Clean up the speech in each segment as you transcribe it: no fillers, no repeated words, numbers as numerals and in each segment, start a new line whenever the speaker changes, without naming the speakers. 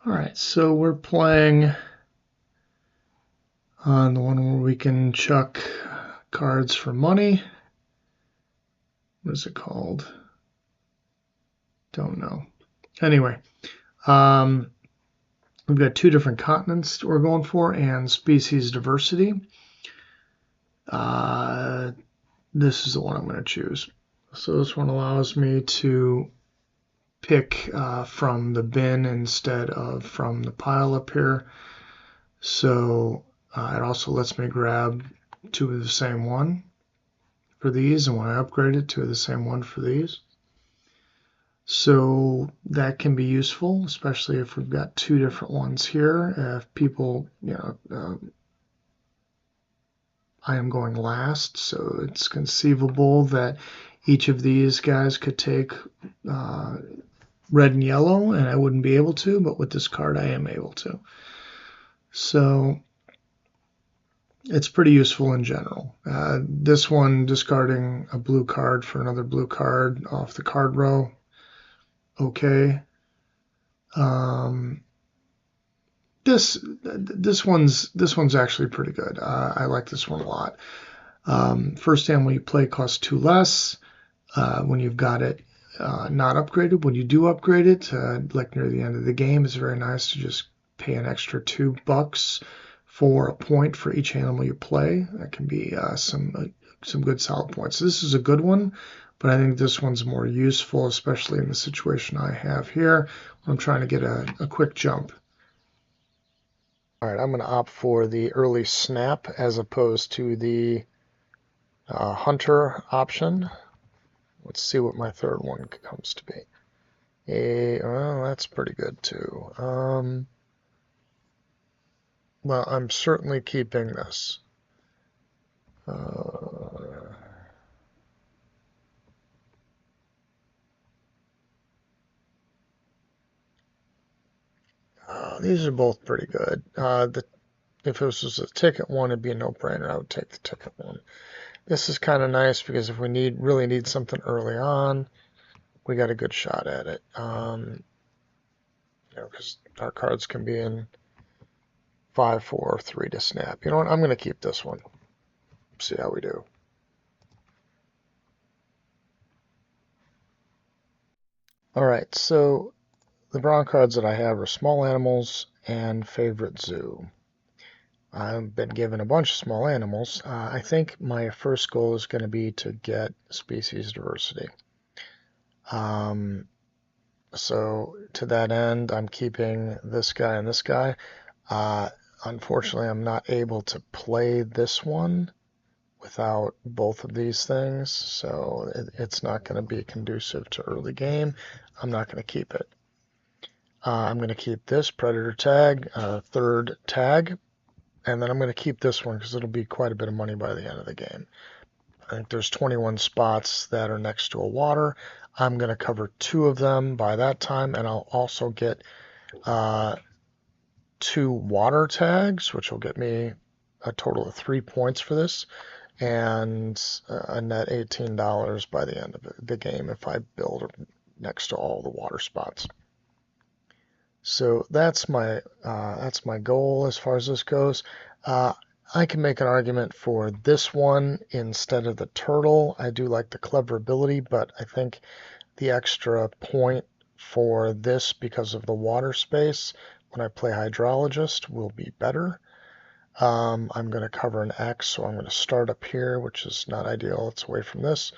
All right, so we're playing on the one where we can chuck cards for money. What is it called? Don't know. Anyway, we've got two different continents we're going for and species diversity. This is the one I'm going to choose. So this one allows me to pick from the bin instead of from the pile up here. So it also lets me grab two of the same one for these, and when I upgrade it to the same one for these. So that can be useful, especially if we've got two different ones here. If people, I am going last, so it's conceivable that each of these guys could take red and yellow, and I wouldn't be able to, but with this card I am able to. So it's pretty useful in general. This one, discarding a blue card for another blue card off the card row, okay. This one's actually pretty good. I like this one a lot. First animal you play costs 2 less. When you've got it not upgraded, when you do upgrade it, like near the end of the game, it's very nice to just pay an extra $2 for a point for each animal you play. That can be some good solid points. So this is a good one, but I think this one's more useful, especially in the situation I have here. I'm trying to get a quick jump. All right, I'm going to opt for the early snap as opposed to the hunter option. Let's see what my third one comes to be. Well, that's pretty good too. Well, I'm certainly keeping this. These are both pretty good. If this was a ticket one, it'd be a no-brainer. I would take the ticket one. This is kind of nice because if we really need something early on, we got a good shot at it. Because our cards can be in 5, 4, or 3 to snap. You know what? I'm going to keep this one. See how we do. All right, so the brown cards that I have are small animals and favorite zoo. I've been given a bunch of small animals. I think my first goal is going to be to get species diversity. So to that end, I'm keeping this guy and this guy. Unfortunately, I'm not able to play this one without both of these things, so it's not going to be conducive to early game. I'm not going to keep it. I'm going to keep this predator tag, third tag, and then I'm going to keep this one because it'll be quite a bit of money by the end of the game. I think there's 21 spots that are next to a water. I'm going to cover 2 of them by that time, and I'll also get 2 water tags, which will get me a total of 3 points for this, and a net $18 by the end of the game if I build next to all the water spots. So that's my goal as far as this goes. I can make an argument for this one instead of the turtle. I do like the clever ability, but I think the extra point for this because of the water space when I play hydrologist will be better. I'm going to cover an X, so I'm going to start up here, which is not ideal. It's away from this.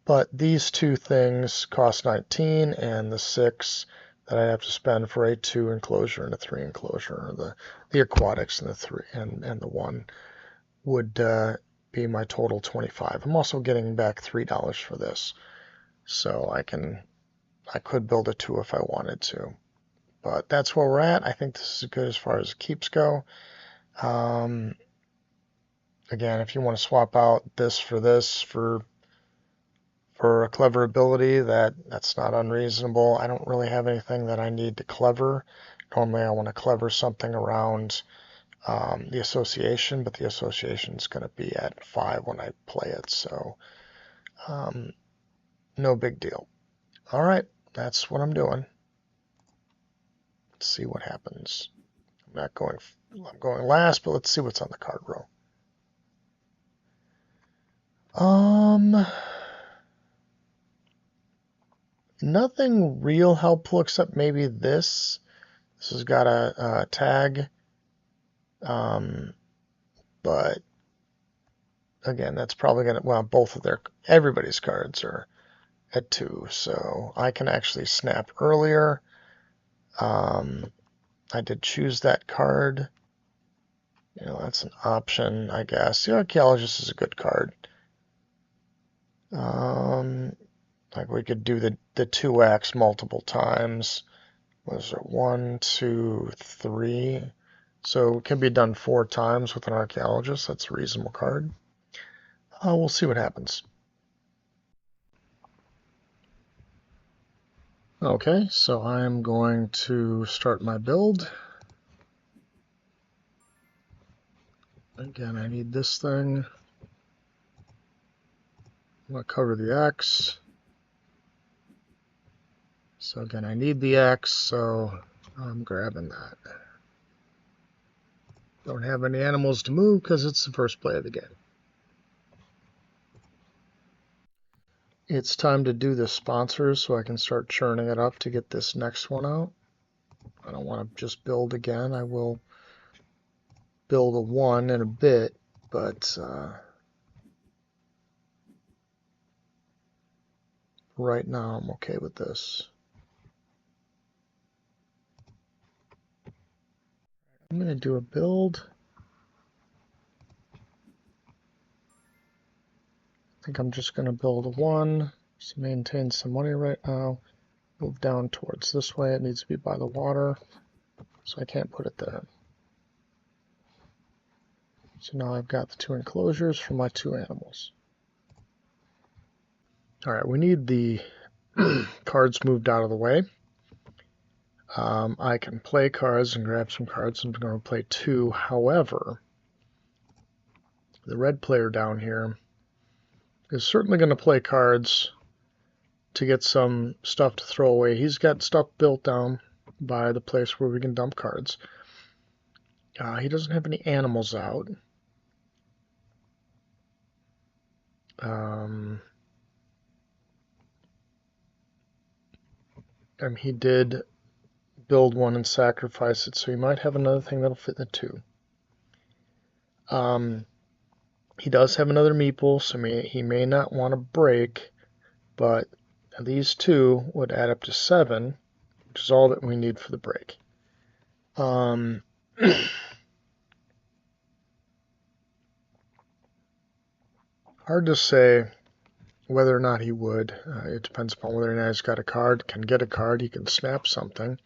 But these 2 things cost 19, and the 6 that I have to spend for a 2 enclosure and a 3 enclosure, or the aquatics and the 3 and the 1 would be my total 25. I'm also getting back $3 for this, so I could build a 2 if I wanted to. But that's where we're at. I think this is good as far as keeps go. Again, if you want to swap out this for a clever ability, that's not unreasonable. I don't really have anything that I need to clever. Normally I want to clever something around the association, but the association is going to be at 5 when I play it, so no big deal. All right, that's what I'm doing. Let's see what happens. I'm going last, but let's see what's on the card row. Nothing real helpful except maybe this. This has got a tag. But again, that's probably gonna, well, everybody's cards are at 2, so I can actually snap earlier. I did choose that card. You know, that's an option, I guess. The Archaeologist is a good card. Like we could do the 2x multiple times. Was it 1, 2, 3? So it can be done 4 times with an Archaeologist. That's a reasonable card. We'll see what happens. Okay, so I'm going to start my build. Again, I need this thing. I'm going to cover the X. So again, I need the X, so I'm grabbing that. Don't have any animals to move because it's the first play of the game. It's time to do the sponsors so I can start churning it up to get this next one out. I don't want to just build again. I will build a 1 in a bit, but right now I'm okay with this. I'm going to do a build. I think I'm just going to build a 1. Just maintain some money right now. Move down towards this way. It needs to be by the water, so I can't put it there. So now I've got the 2 enclosures for my 2 animals. All right, we need the cards moved out of the way. I can play cards and grab some cards. I'm going to play 2. However, the red player down here is certainly going to play cards to get some stuff to throw away. He's got stuff built down by the place where we can dump cards. He doesn't have any animals out. He did build 1 and sacrifice it, so he might have another thing that'll fit the 2. He does have another meeple, so he may not want to break, but these 2 would add up to 7, which is all that we need for the break. Hard to say whether or not he would. It depends upon whether or not he's got a card, can get a card, he can snap something.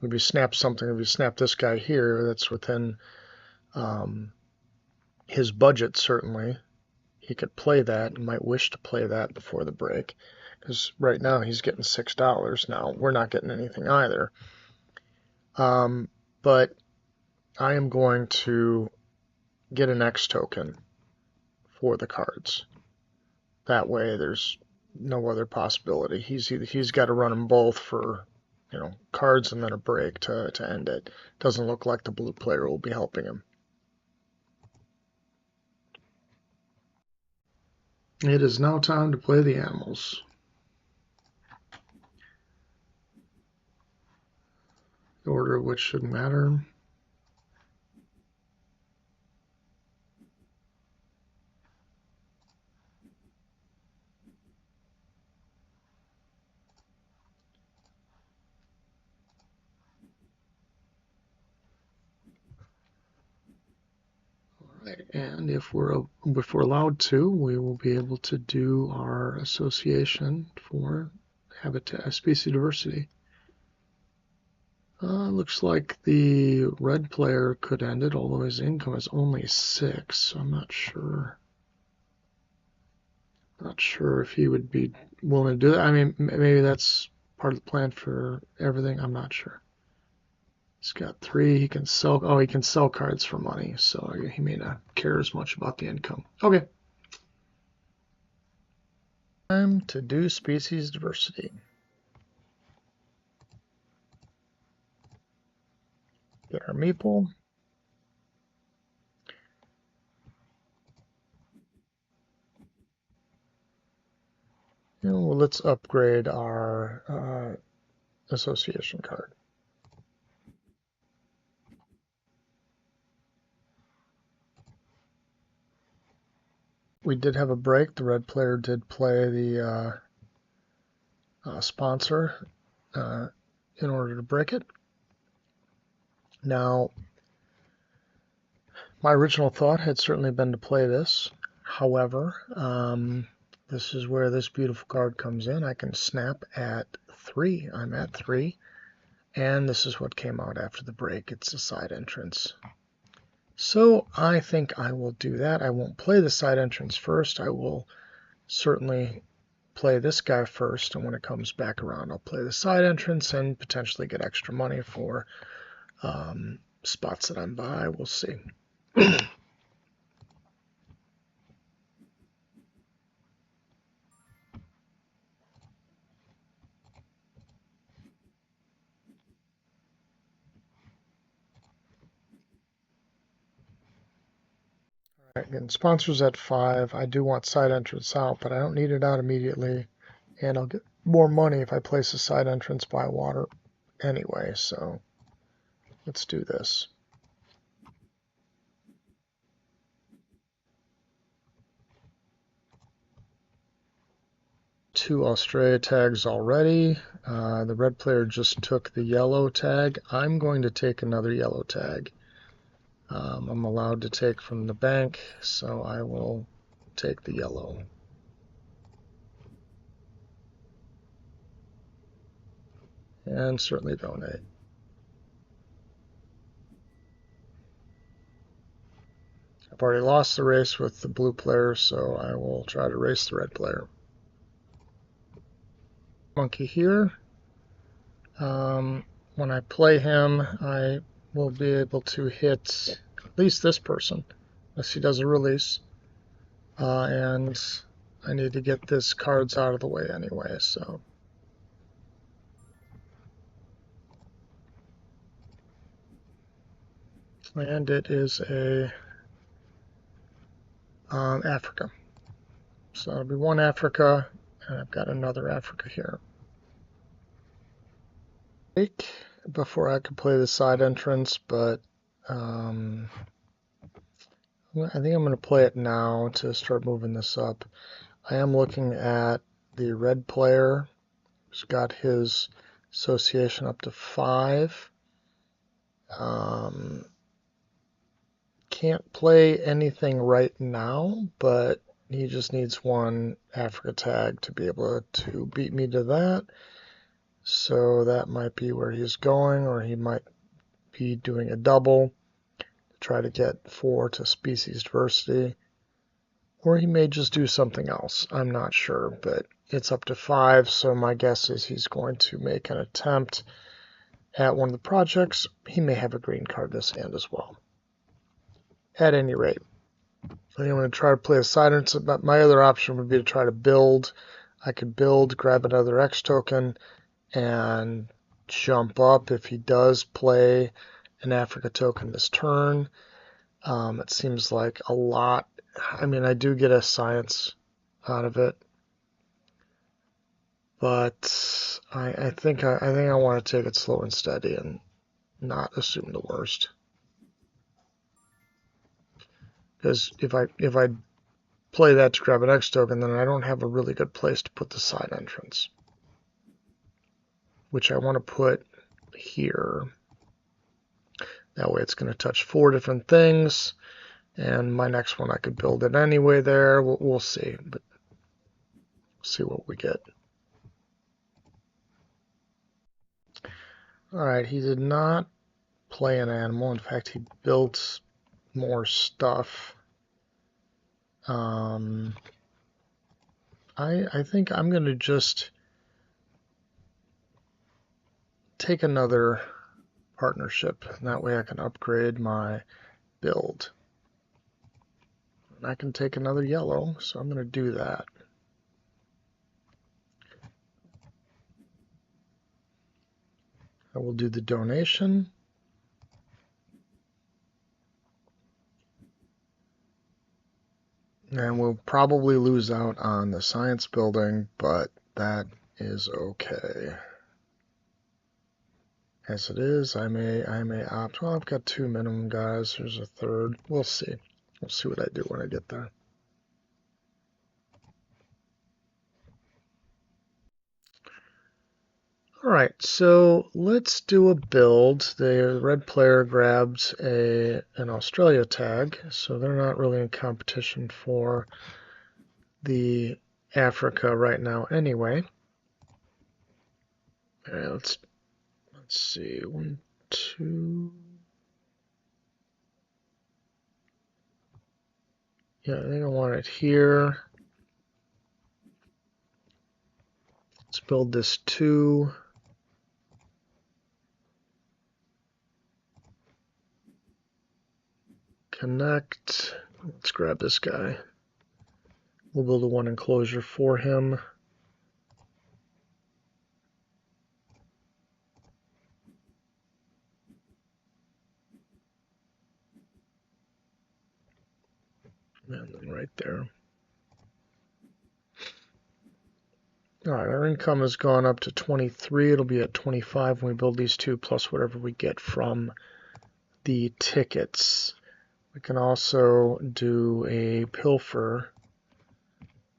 If he snaps this guy here, that's within his budget, certainly. He could play that and might wish to play that before the break. Because right now he's getting $6. Now, we're not getting anything either. But I am going to get an X token for the cards. That way there's no other possibility. He's got to run them both for, cards and then a break to end it. Doesn't look like the blue player will be helping him. It is now time to play the animals. The order of which shouldn't matter. And if we're allowed to, we will be able to do our association for habitat species diversity. Looks like the red player could end it, although his income is only 6, so I'm not sure. Not sure if he would be willing to do that. I mean, maybe that's part of the plan for everything. I'm not sure. He's got 3. He can sell. Oh, he can sell cards for money, so he may not care as much about the income. Okay. Time to do species diversity. Get our meeple. And well, let's upgrade our association card. We did have a break. The red player did play the sponsor in order to break it. Now, my original thought had certainly been to play this. However, this is where this beautiful card comes in. I can snap at 3. I'm at 3. And this is what came out after the break. It's a side entrance. So I think I will do that. I won't play the side entrance first. I will certainly play this guy first, and when it comes back around, I'll play the side entrance and potentially get extra money for spots that I'm by. We'll see. All right, again, sponsors at 5. I do want side entrance out, but I don't need it out immediately, and I'll get more money if I place a side entrance by water anyway, so let's do this. 2 Australia tags already. The red player just took the yellow tag. I'm going to take another yellow tag. I'm allowed to take from the bank, so I will take the yellow. And certainly donate. I've already lost the race with the blue player, so I will try to race the red player. Monkey here. When I play him, I will be able to hit at least this person, unless he does a release. And I need to get this cards out of the way anyway, so. And it is a Africa. So it'll be 1 Africa, and I've got another Africa here. Before I could play the side entrance, but I think I'm going to play it now to start moving this up. I am looking at the red player who's got his association up to 5. Can't play anything right now, but he just needs 1 Africa tag to be able to beat me to that. So that might be where he's going, or he might be doing a double to try to get 4 to species diversity. Or he may just do something else. I'm not sure, but it's up to 5, so my guess is he's going to make an attempt at one of the projects. He may have a green card this hand as well. At any rate, I think I'm going to try to play a side entrance, but my other option would be to try to build. I could build, grab another X token, and jump up if he does play an Africa token this turn. It seems like a lot. I mean, I do get a science out of it, but I think I want to take it slow and steady and not assume the worst. Because if I play that to grab an X token, then I don't have a really good place to put the side entrance, which I want to put here. That way it's going to touch 4 different things, and my next one I could build it anyway there. We'll see, but we'll see what we get. Alright, he did not play an animal. In fact, he built more stuff. I think I'm going to just take another partnership, and that way I can upgrade my build. And I can take another yellow, so I'm going to do that. I will do the donation. And we'll probably lose out on the science building, but that is okay. As it is, I may opt. Well, I've got 2 minimum guys. There's a third. We'll see. We'll see what I do when I get there. All right, so let's do a build. The red player grabbed an Australia tag, so they're not really in competition for the Africa right now anyway. All right, let's see. 1, 2. Yeah, they don't want it here. Let's build this 2. Connect. Let's grab this guy. We'll build a 1 enclosure for him. And then right there. All right, our income has gone up to 23. It'll be at 25 when we build these 2, plus whatever we get from the tickets. We can also do a pilfer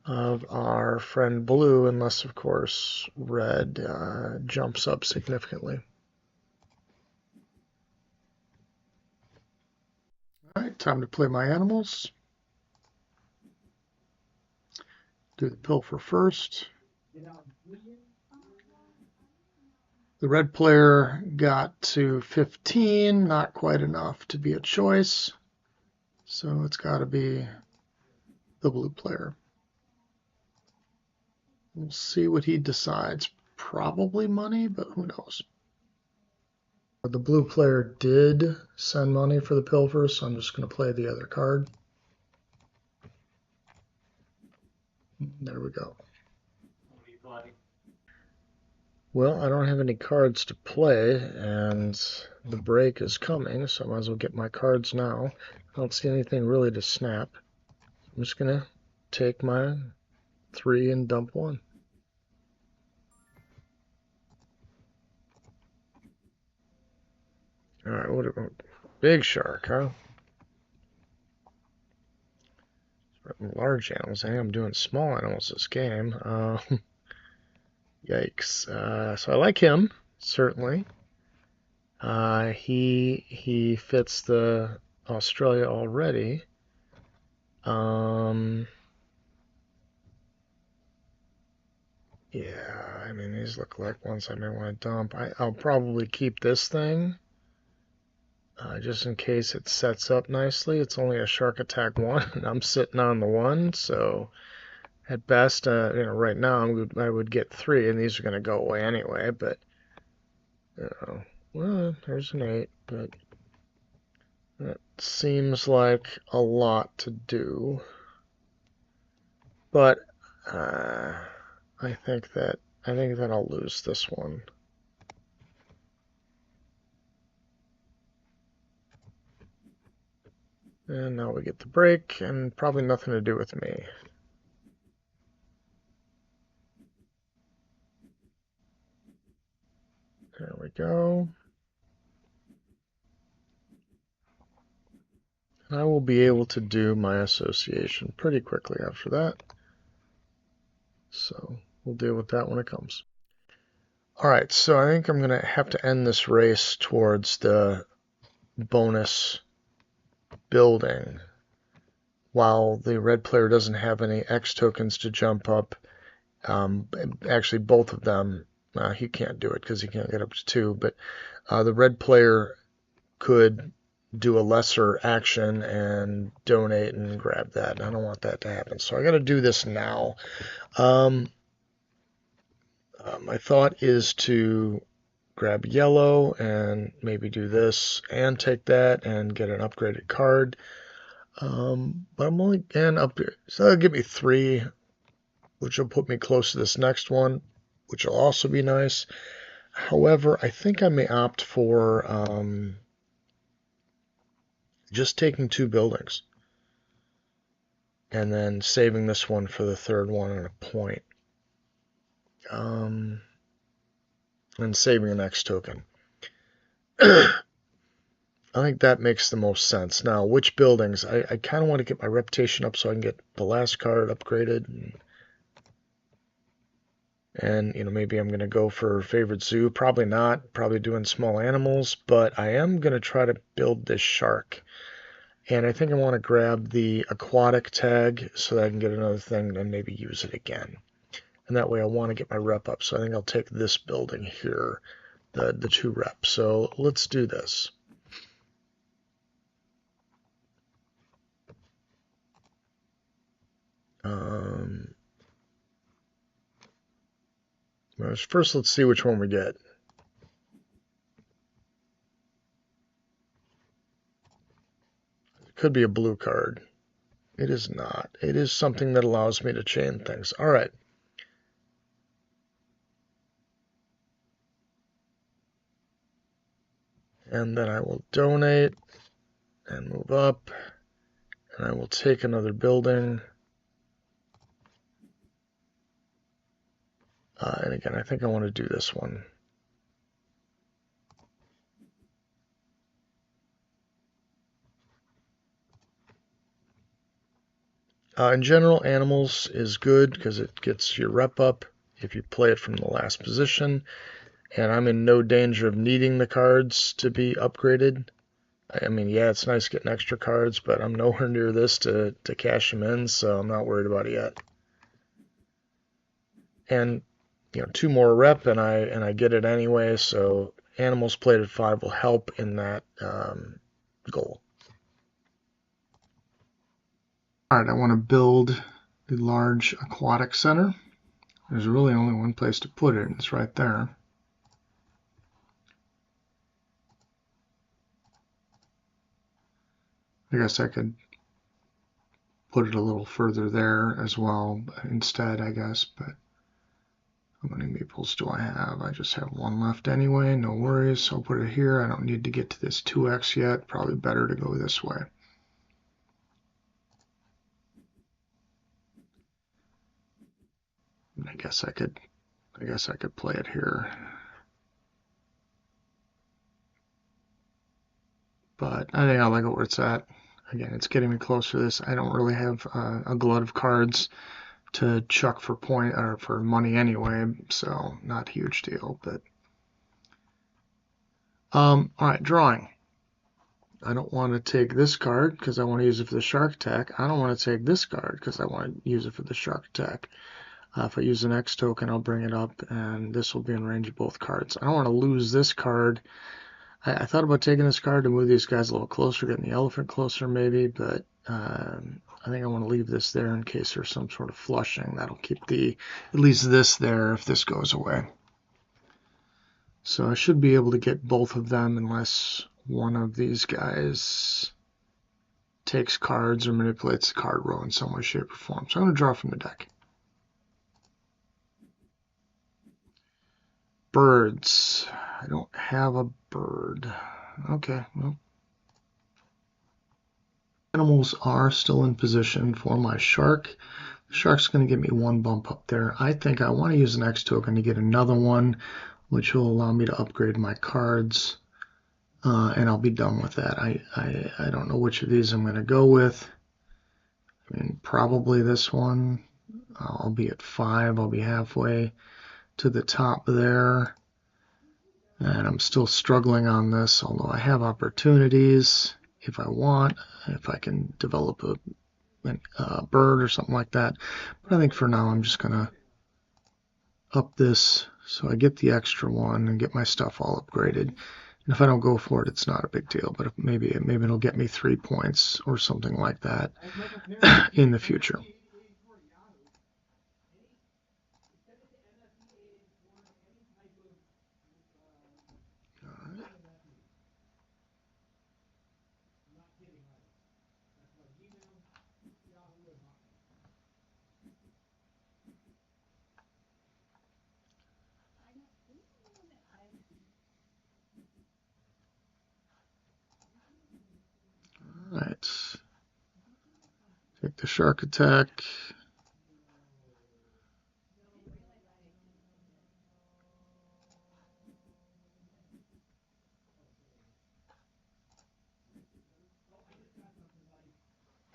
of our friend blue, unless, of course, red jumps up significantly. All right, time to play my animals. Do the pilfer first. The red player got to 15, not quite enough to be a choice. So it's got to be the blue player. We'll see what he decides. Probably money, but who knows. The blue player did send money for the pilfer, so I'm just going to play the other card. There we go. Well, I don't have any cards to play, and the break is coming, so I might as well get my cards now. I don't see anything really to snap. I'm just going to take my 3 and dump 1. All right, what about big shark, huh? Large animals. I think I'm doing small animals this game. Yikes. So I like him, certainly. He fits the Australia already. Yeah, I mean, these look like ones I may want to dump. I'll probably keep this thing, just in case it sets up nicely. It's only a shark attack 1, and I'm sitting on the 1, so at best, right now I would get 3, and these are going to go away anyway, but, well, there's an 8, but that seems like a lot to do. But I think that I'll lose this one. And now we get the break, and probably nothing to do with me. There we go. And I will be able to do my association pretty quickly after that. So we'll deal with that when it comes. All right, so I think I'm going to have to end this race towards the bonus building. While the red player doesn't have any X tokens to jump up, actually both of them, he can't do it because he can't get up to 2, but the red player could do a lesser action and donate and grab that. I don't want that to happen, so I got to do this now. My thought is to grab yellow and maybe do this and take that and get an upgraded card. But I'm only getting up here, so that'll give me 3, which will put me close to this next one, which will also be nice. However, I think I may opt for just taking 2 buildings. and then saving this one for the third one and a point. And saving the next token. I think that makes the most sense. Now, which buildings? I kind of want to get my reputation up so I can get the last card upgraded. And maybe I'm going to go for favorite zoo. Probably not. Probably doing small animals. But I am going to try to build this shark. And I think I want to grab the aquatic tag so that I can get another thing and maybe use it again. And that way I want to get my rep up. So I think I'll take this building here, the 2 reps. So let's do this. First, let's see which one we get. It could be a blue card. It is not. It is something that allows me to chain things. All right. And then I will donate and move up. And I will take another building. And again, I think I want to do this one. In general, animals is good because it gets your rep up if you play it from the last position. And I'm in no danger of needing the cards to be upgraded. I mean, yeah, it's nice getting extra cards, but I'm nowhere near this to cash them in, so I'm not worried about it yet. And 2 more rep, and I get it anyway. So animals played at 5 will help in that goal. All right, I want to build the large aquatic center. There's really only one place to put it, and it's right there. I guess I could put it a little further there as well instead, I guess, but how many meeples do I have? I just have 1 left anyway, no worries. So I'll put it here. I don't need to get to this 2x yet. Probably better to go this way. I guess I could play it here. But I think I like it where it's at. Again, it's getting me closer to this. I don't really have a glut of cards to chuck for point or for money anyway, so not a huge deal. But all right, drawing. I don't want to take this card because I want to use it for the shark attack. I don't want to take this card because I want to use it for the shark attack. If I use an X token, I'll bring it up, and this will be in range of both cards. I don't want to lose this card. I thought about taking this card to move these guys a little closer, getting the elephant closer maybe, but I think I want to leave this there in case there's some sort of flushing. That'll keep at least this there if this goes away. So I should be able to get both of them unless one of these guys takes cards or manipulates the card row in some way, shape, or form. So I'm going to draw from the deck. Birds. I don't have a bird. Okay, well. Animals are still in position for my shark. The shark's going to give me 1 bump up there. I think I want to use an X token to get another one, which will allow me to upgrade my cards. And I'll be done with that. I don't know which of these I'm going to go with. I mean, probably this one. I'll be at 5. I'll be halfway to the top there. And I'm still struggling on this, although I have opportunities if I want, if I can develop a bird or something like that. But I think for now I'm just going to up this so I get the extra one and get my stuff all upgraded. And if I don't go for it, it's not a big deal. But maybe it'll get me 3 points or something like that in the future. All right. Take the shark attack.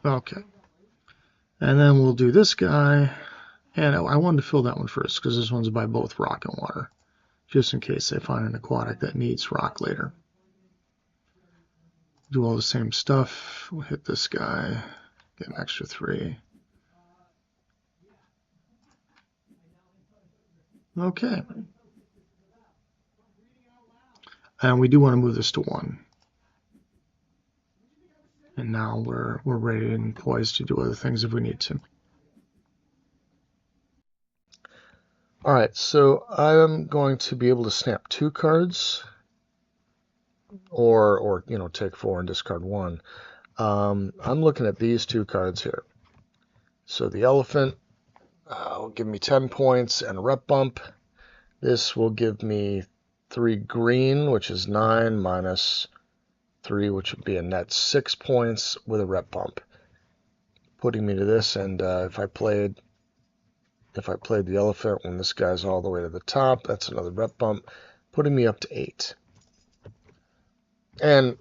Okay. And then we'll do this guy. And I wanted to fill that one first because this one's by both rock and water, just in case I find an aquatic that needs rock later. Do all the same stuff. We'll hit this guy, get an extra 3. Okay. And we do want to move this to 1. And now we're ready and poised to do other things if we need to. All right, so I'm going to be able to snap 2 cards, or take 4 and discard 1. I'm looking at these 2 cards here. So the elephant will give me 10 points and a rep bump. This will give me 3 green, which is 9, minus 3, which would be a net 6 points with a rep bump, putting me to this. And if I played the elephant when this guy's all the way to the top, that's another rep bump, putting me up to 8. And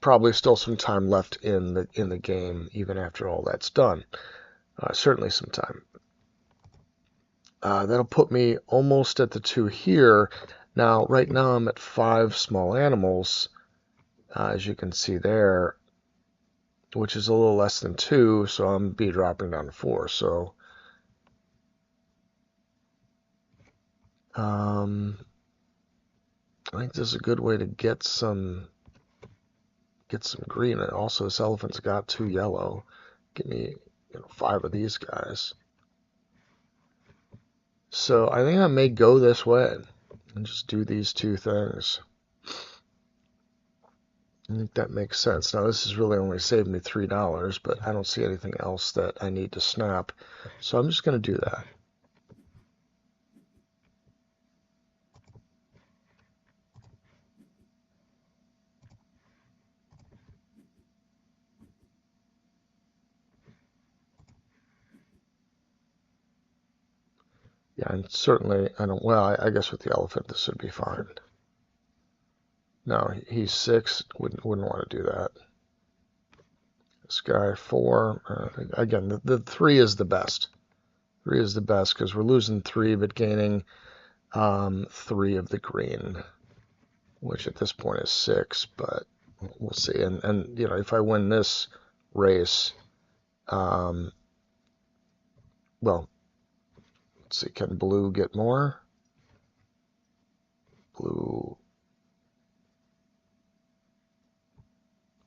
probably still some time left in the game, even after all that's done. Certainly some time. That'll put me almost at the 2 here. Now, right now I'm at 5 small animals, as you can see there, which is a little less than 2, so I'm be dropping down to 4. So I think this is a good way to get some green. And also, this elephant's got 2 yellow. Give me 5 of these guys. So I think I may go this way and just do these 2 things. I think that makes sense. Now, this has really only saved me $3, but I don't see anything else that I need to snap. So I'm just going to do that. Yeah, and certainly, I guess with the elephant, this would be fine. No, he's 6. Wouldn't want to do that. This guy 4. Again, the 3 is the best. 3 is the best because we're losing 3, but gaining 3 of the green, which at this point is 6. But we'll see. And if I win this race, well, let's see. Can blue get more? Blue.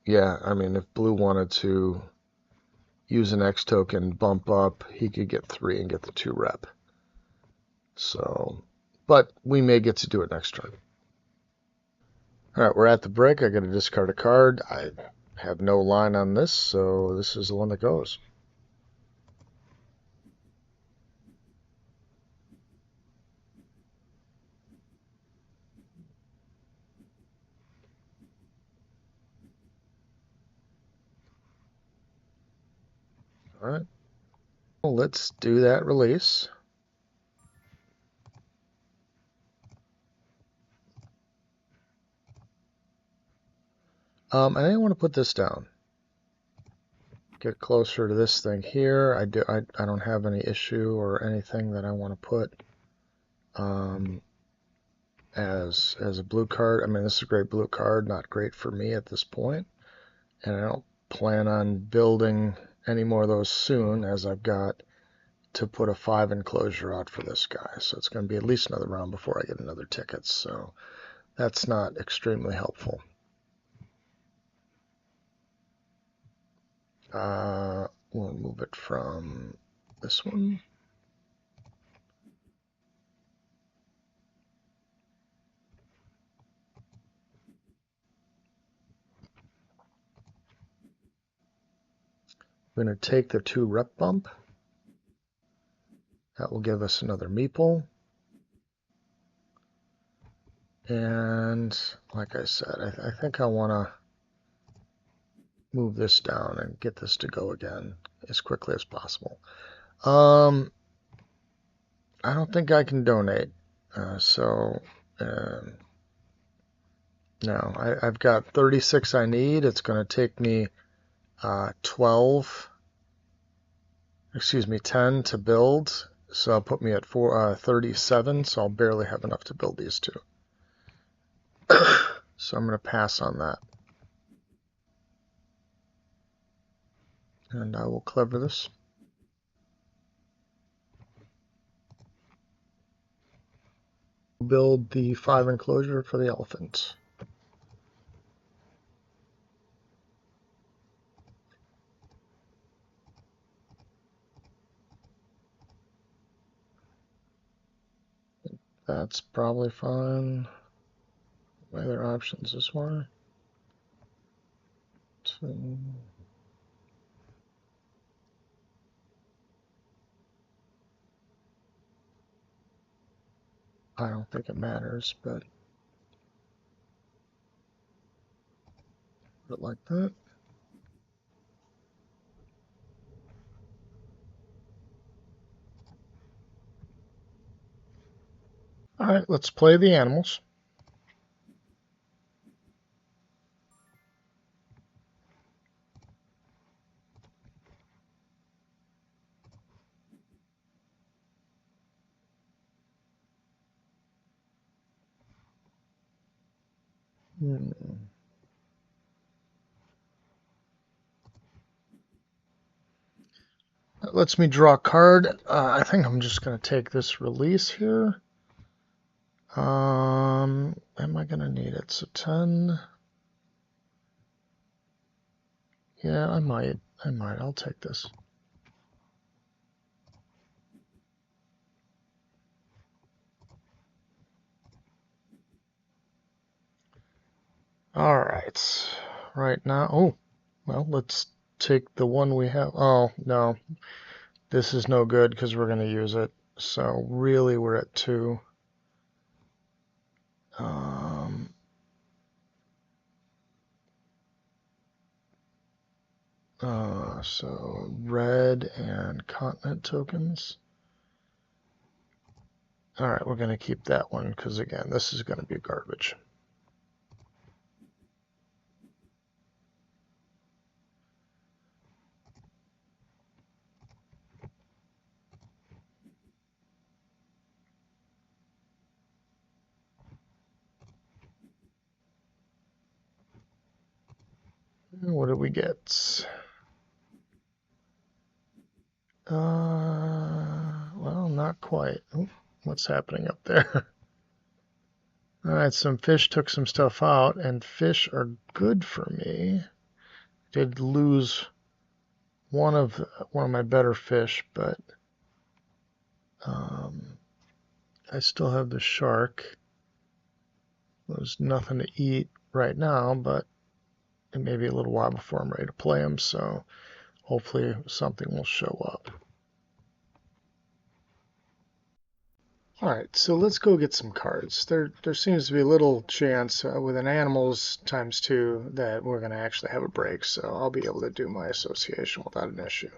Yeah, I mean, if blue wanted to use an X token, bump up, he could get 3 and get the 2 rep. So, but we may get to do it next turn. All right, we're at the break. I got to discard a card. I have no line on this, so this is the one that goes. All right. Well, let's do that release. I think I want to put this down. Get closer to this thing here. I don't have any issue or anything that I want to put as a blue card. I mean, this is a great blue card, not great for me at this point. And I don't plan on building any more of those soon, as I've got to put a 5 enclosure out for this guy. So it's going to be at least another round before I get another ticket. So that's not extremely helpful. We'll move it from this one. I'm going to take the 2 rep bump. That will give us another meeple. And like I said, I think I want to move this down and get this to go again as quickly as possible. I don't think I can donate, so no, I've got 36 I need. It's going to take me 10 to build, so I'll put me at 37, so I'll barely have enough to build these two. So I'm going to pass on that. And I will clever this. Build the 5 enclosure for the elephant. That's probably fine. My other options this one. I don't think it matters, but put it like that. All right, let's play the animals. That lets me draw a card. I think I'm just going to take this release here. Am I going to need it? So 10. Yeah, I might. I'll take this. All right. Right now, oh, well, let's take the one we have. Oh, no. This is no good because we're going to use it. So really, we're at 2. So red and continent tokens. All right, we're going to keep that one because, again, this is going to be garbage. What did we get? Well, not quite. Oh, what's happening up there? All right, some fish took some stuff out, and fish are good for me. Did lose one of my better fish, but I still have the shark. There's nothing to eat right now, but it may be a little while before I'm ready to play him, so hopefully something will show up. Alright, so let's go get some cards. There seems to be a little chance with an animals ×2 that we're going to actually have a break, so I'll be able to do my association without an issue.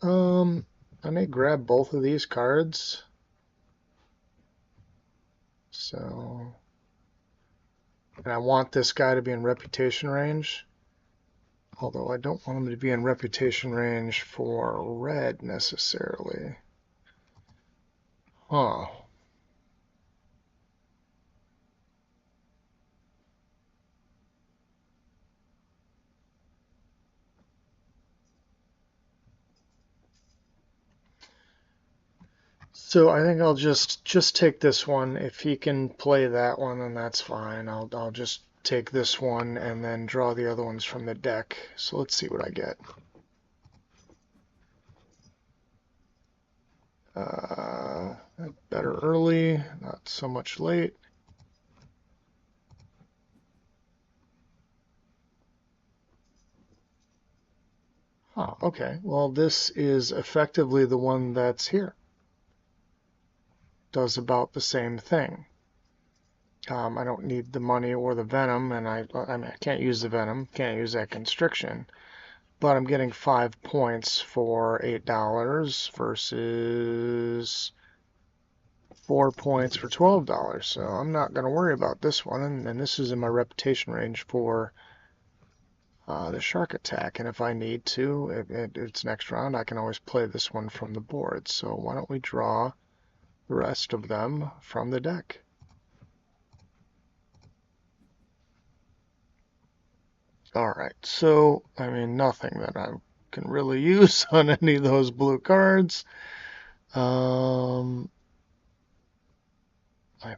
I may grab both of these cards. So, and I want this guy to be in reputation range. Although I don't want him to be in reputation range for red necessarily. Huh. So I think I'll just take this one. If he can play that one, then that's fine. I'll just take this one and then draw the other ones from the deck. So let's see what I get. Better early, not so much late. Oh, okay. Well, this is effectively the one that's here. Does about the same thing. I don't need the money or the venom, and I mean, I can't use the venom, can't use that constriction, but I'm getting 5 points for $8 versus 4 points for $12. So I'm not going to worry about this one, and this is in my reputation range for the shark attack. And if I need to, it's next round, I can always play this one from the board. So why don't we draw the rest of them from the deck? Alright, so, I mean, nothing that I can really use on any of those blue cards. I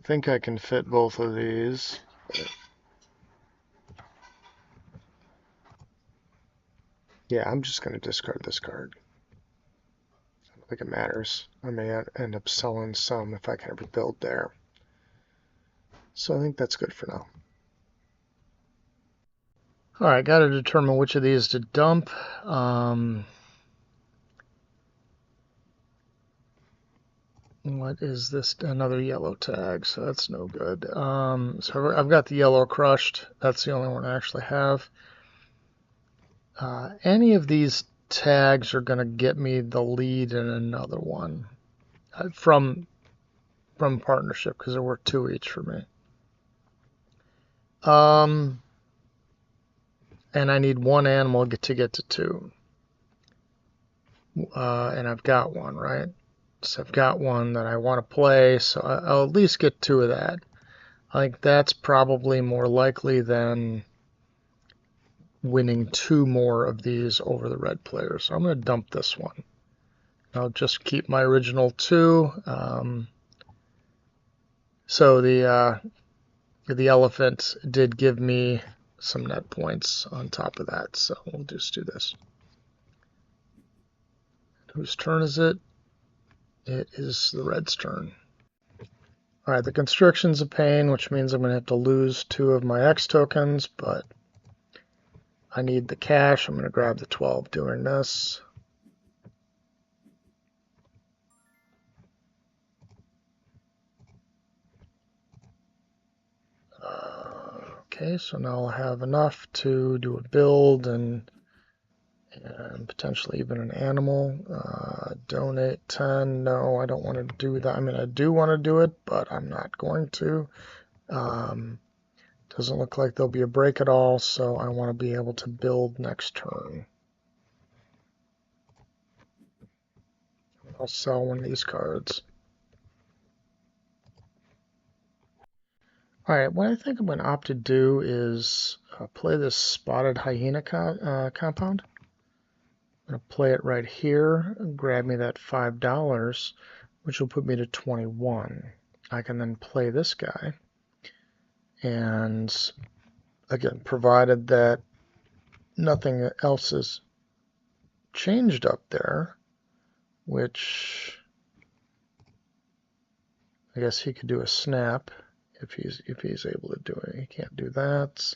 think I can fit both of these. Yeah, I'm just going to discard this card. I don't think it matters. I may end up selling some if I can ever build there. So I think that's good for now. Alright, got to determine which of these to dump. What is this? Another yellow tag, so that's no good. So I've got the yellow crushed. That's the only one I actually have. Any of these tags are going to get me the lead in another one from partnership because they're worth 2 each for me. And I need one animal to get to 2. And I've got one, right? So I've got one that I want to play, so I'll at least get 2 of that. I think that's probably more likely than winning 2 more of these over the red player. So I'm going to dump this one. I'll just keep my original 2. So the elephant did give me some net points on top of that. So we'll just do this. Whose turn is it? It is the red's turn. All right, the constriction's a pain, which means I'm going to have to lose 2 of my X tokens, but I need the cash. I'm going to grab the 12 doing this. Okay, so now I'll have enough to do a build and potentially even an animal. Donate 10. No, I don't want to do that. I mean, I do want to do it, but I'm not going to. Doesn't look like there'll be a break at all, so I want to be able to build next turn. I'll sell one of these cards. All right, what I think I'm going to opt to do is play this spotted hyena compound. I'm going to play it right here, grab me that $5, which will put me to 21. I can then play this guy. And again, provided that nothing else is changed up there, which I guess he could do a snap if he's able to do it. He can't do that.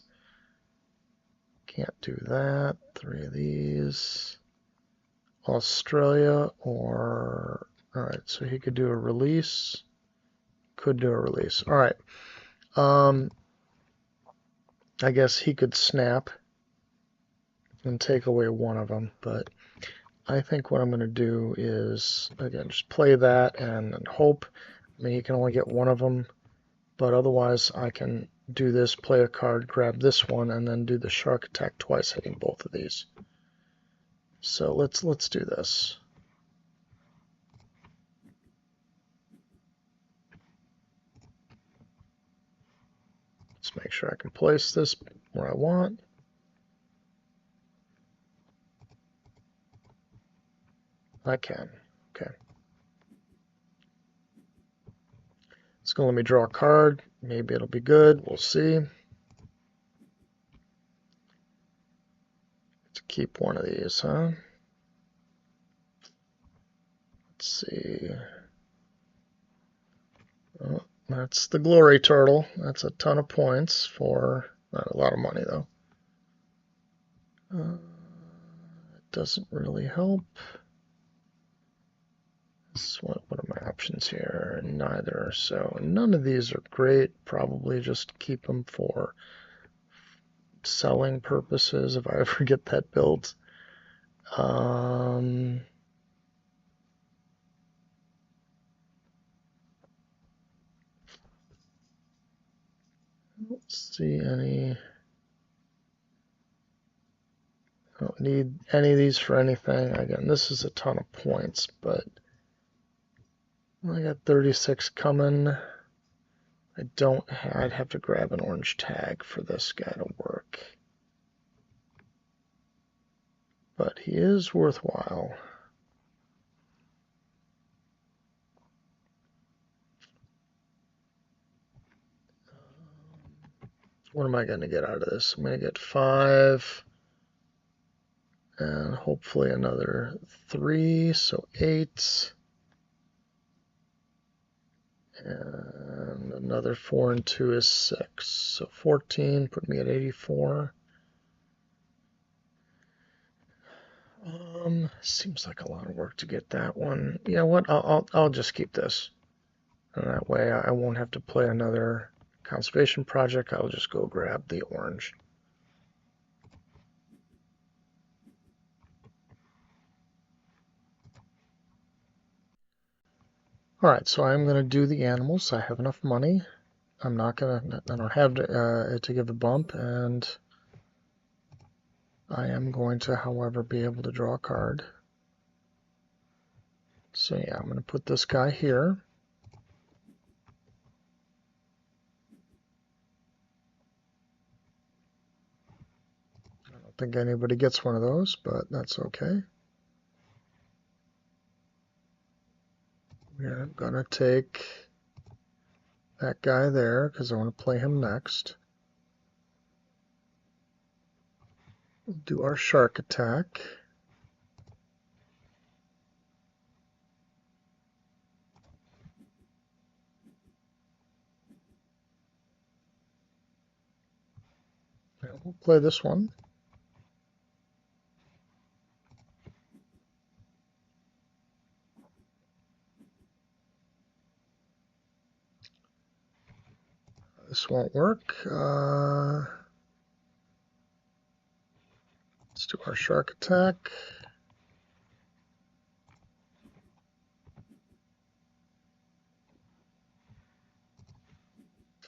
Can't do that. 3 of these. Australia or all right, so he could do a release. Could do a release. All right. I guess he could snap and take away one of them, but I think what I'm going to do is, again, just play that and hope. I mean, he can only get one of them, but otherwise I can do this, play a card, grab this one, and then do the shark attack twice, hitting both of these. So let's do this. Let's make sure I can place this where I want. I can. Okay. It's going to let me draw a card. Maybe it'll be good. We'll see. Let's keep one of these, huh? Let's see. Oh, that's the glory turtle. That's a ton of points for not a lot of money, though. It doesn't really help. So what are my options here? Neither. So none of these are great. Probably just keep them for selling purposes if I ever get that built. Let's see any. I don't need any of these for anything. Again, this is a ton of points, but I got 36 coming. I'd have to grab an orange tag for this guy to work. But he is worthwhile. What am I going to get out of this? I'm going to get 5 and hopefully another 3, so 8. And another 4 and 2 is 6. So 14, put me at 84. Seems like a lot of work to get that one. You know what? I'll just keep this. And that way I won't have to play another conservation project. I'll just go grab the orange. All right, so I'm going to do the animals. I have enough money. I don't have to give a bump, and I am going to, however, be able to draw a card. So yeah, I'm going to put this guy here. I don't think anybody gets one of those, but that's okay. We're going to take that guy there because I want to play him next. We'll do our shark attack. We'll play this one. This won't work. Let's do our shark attack.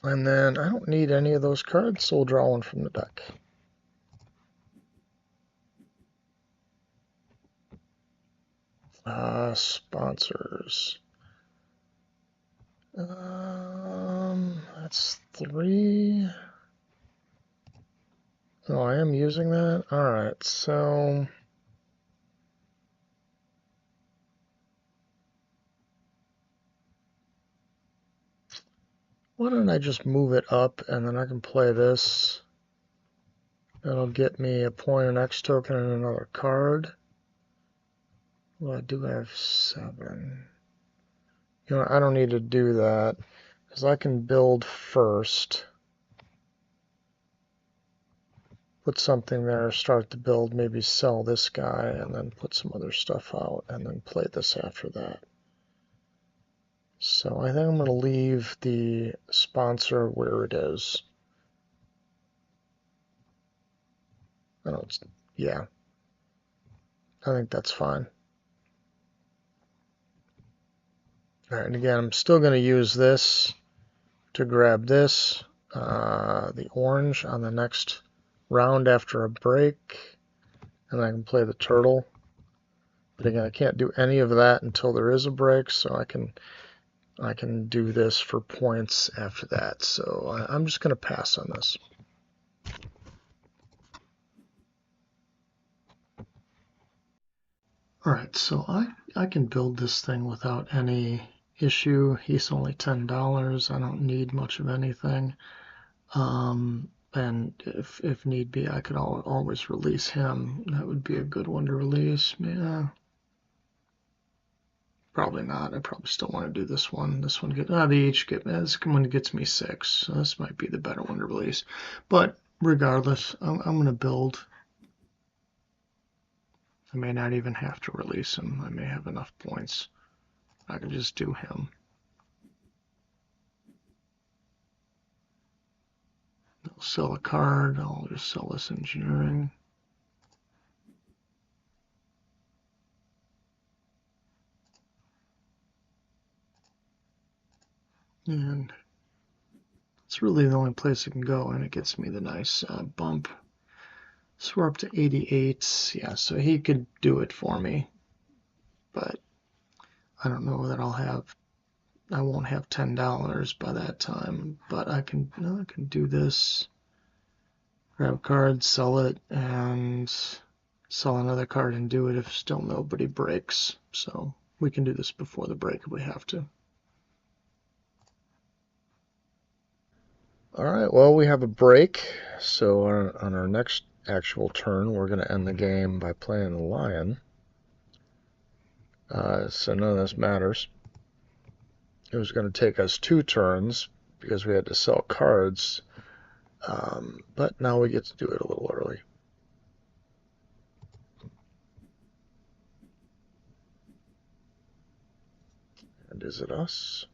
And then I don't need any of those cards, so we'll draw one from the deck. Sponsors. That's 3. Oh, I am using that? Alright, so why don't I just move it up and then I can play this. That'll get me a point, an X token, and another card. Well, I do have 7. You know, I don't need to do that because I can build first. Put something there, start to build, maybe sell this guy, and then put some other stuff out, and then play this after that. So I think I'm going to leave the sponsor where it is. Yeah, I think that's fine. All right, and again, I'm still going to use this to grab this, the orange on the next round after a break, and I can play the turtle. But again, I can't do any of that until there is a break, so I can do this for points after that. So I'm just going to pass on this. All right, so I can build this thing without any issue. He's only $10. I don't need much of anything. And if need be, I could always release him. That would be a good one to release. Yeah. Probably not. I probably still want to do this one. This one they each get this one gets me 6. So this might be the better one to release. But regardless, I'm going to build. I may not even have to release him. I may have enough points. I can just do him. I'll sell a card. I'll just sell this engineering. And it's really the only place it can go, and it gets me the nice bump. So we're up to 88. Yeah, so he could do it for me. But I don't know that I won't have $10 by that time. But I can do this. Grab a card, sell it, and sell another card and do it if still nobody breaks. So we can do this before the break if we have to. Alright, well, we have a break, so on our next actual turn, we're going to end the game by playing the lion. So none of this matters. It was going to take us 2 turns because we had to sell cards, but now we get to do it a little early. And is it us?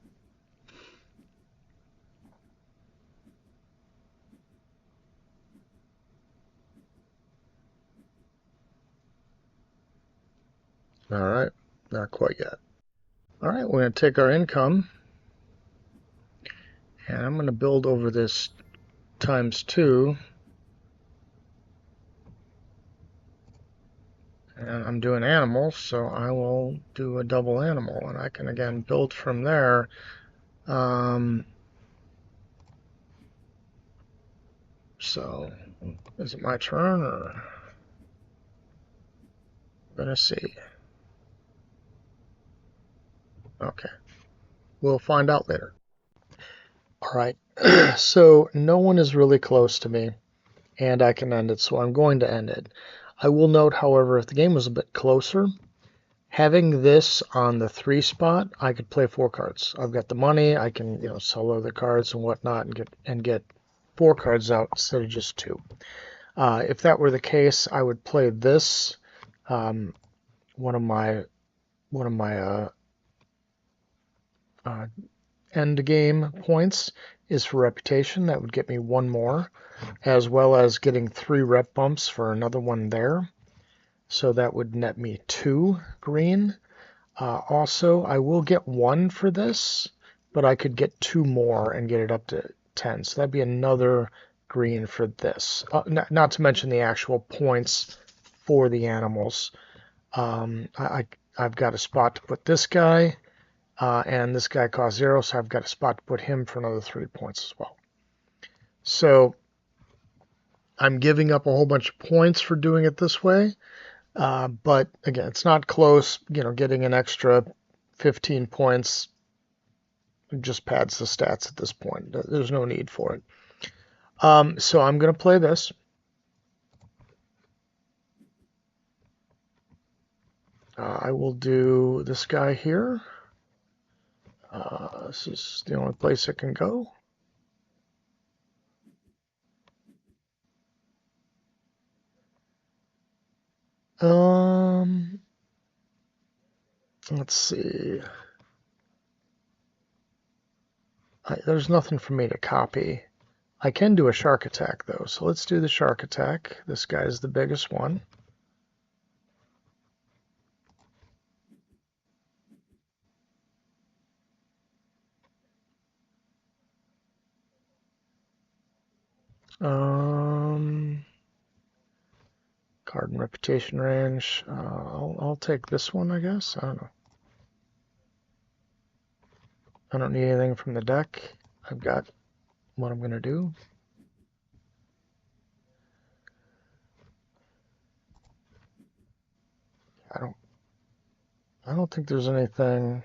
Alright, not quite yet. Alright, we're going to take our income, and I'm going to build over this ×2. And I'm doing animals, so I will do a double animal, and I can again build from there. So, is it my turn, or? I'm gonna see. Okay, we'll find out later. Alright, so no one is really close to me, and I can end it, so I'm going to end it. I will note, however, if the game was a bit closer, having this on the 3 spot, I could play 4 cards. I've got the money, I can sell other cards and whatnot and get 4 cards out instead of just 2. If that were the case, I would play this. One of my end game points is for reputation. That would get me 1 more, as well as getting 3 rep bumps for another one there. So that would net me 2 green. Also, I will get 1 for this, but I could get 2 more and get it up to 10. So that'd be another green for this. Not to mention the actual points for the animals. I've got a spot to put this guy, and this guy costs 0, so I've got a spot to put him for another 3 points as well. So I'm giving up a whole bunch of points for doing it this way. But again, it's not close. Getting an extra 15 points just pads the stats at this point. There's no need for it. So I'm going to play this. I will do this guy here. This is the only place it can go. Let's see. There's nothing for me to copy. I can do a shark attack, though, so let's do the shark attack. This guy's the biggest one. Card and reputation range. I'll take this one, I guess. I don't know. I don't need anything from the deck. I've got what I'm going to do. I don't think there's anything.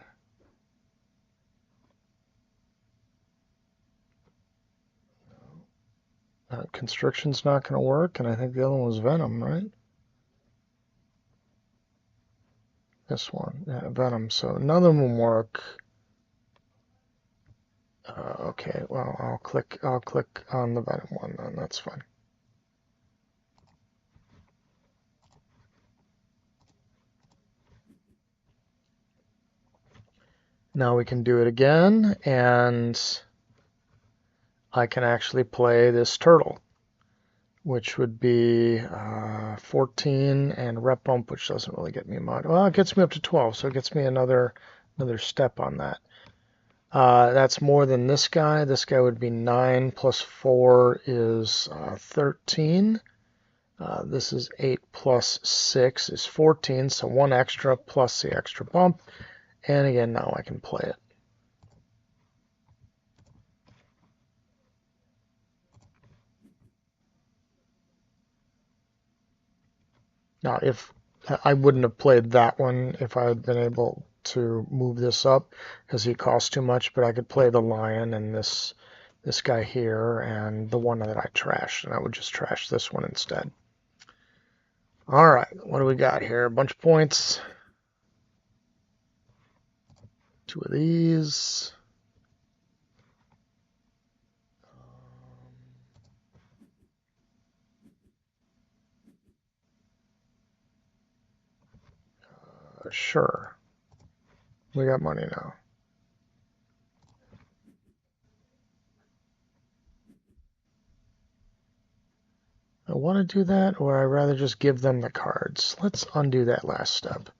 Constriction's not going to work, and I think the other one was Venom, right? This one, yeah, Venom. So none of them will work. Okay, well, I'll click on the Venom one, then that's fine. Now we can do it again, and I can actually play this turtle, which would be 14 and rep bump, which doesn't really get me much. Well, it gets me up to 12, so it gets me another step on that. That's more than this guy. This guy would be 9 plus 4 is 13. This is 8 plus 6 is 14, so 1 extra plus the extra bump. And again, now I can play it. Now, if I wouldn't have played that one if I had been able to move this up, because he costs too much, but I could play the lion and this guy here and the one that I trashed, and I would just trash this one instead. All right, what do we got here? A bunch of points. 2 of these. Sure. We got money now. I want to do that, or I'd rather just give them the cards. Let's undo that last step.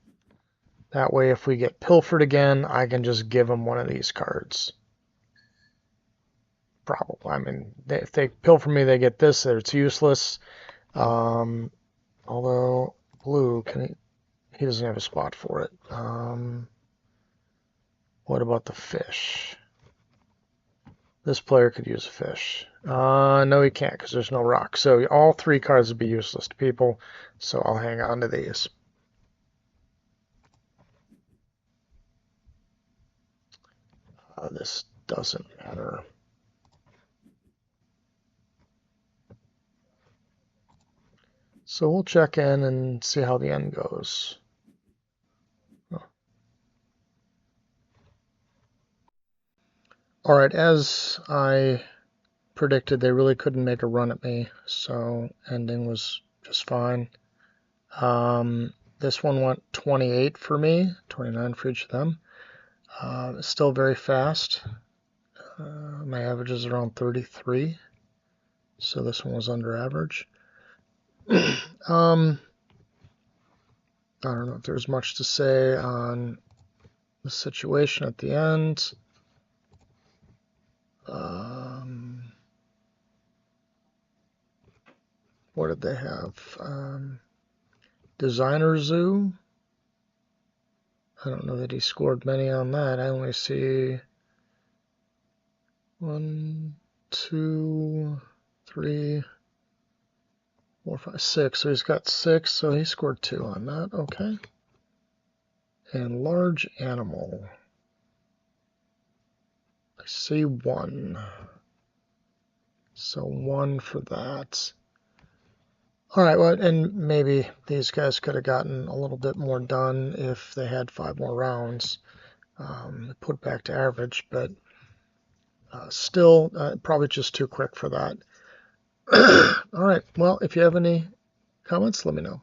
That way, if we get pilfered again, I can just give them one of these cards. Probably. I mean, if they pilfer me, they get this. It's useless. Although blue, he doesn't have a spot for it. What about the fish? This player could use a fish. No, he can't because there's no rock. So all 3 cards would be useless to people. So I'll hang on to these. This doesn't matter. So we'll check in and see how the end goes. All right, as I predicted, they really couldn't make a run at me, so ending was just fine. This one went 28 for me, 29 for each of them. Still very fast. My average is around 33, so this one was under average. I don't know if there's much to say on the situation at the end. What did they have? Designer Zoo. I don't know that he scored many on that. I only see 1, 2, 3, 4, 5, 6. So he's got 6. So he scored 2 on that. Okay. And large animal. I see 1. So 1 for that. All right, well, and maybe these guys could have gotten a little bit more done if they had 5 more rounds. Put back to average, but still probably just too quick for that. All right, well, if you have any comments, let me know.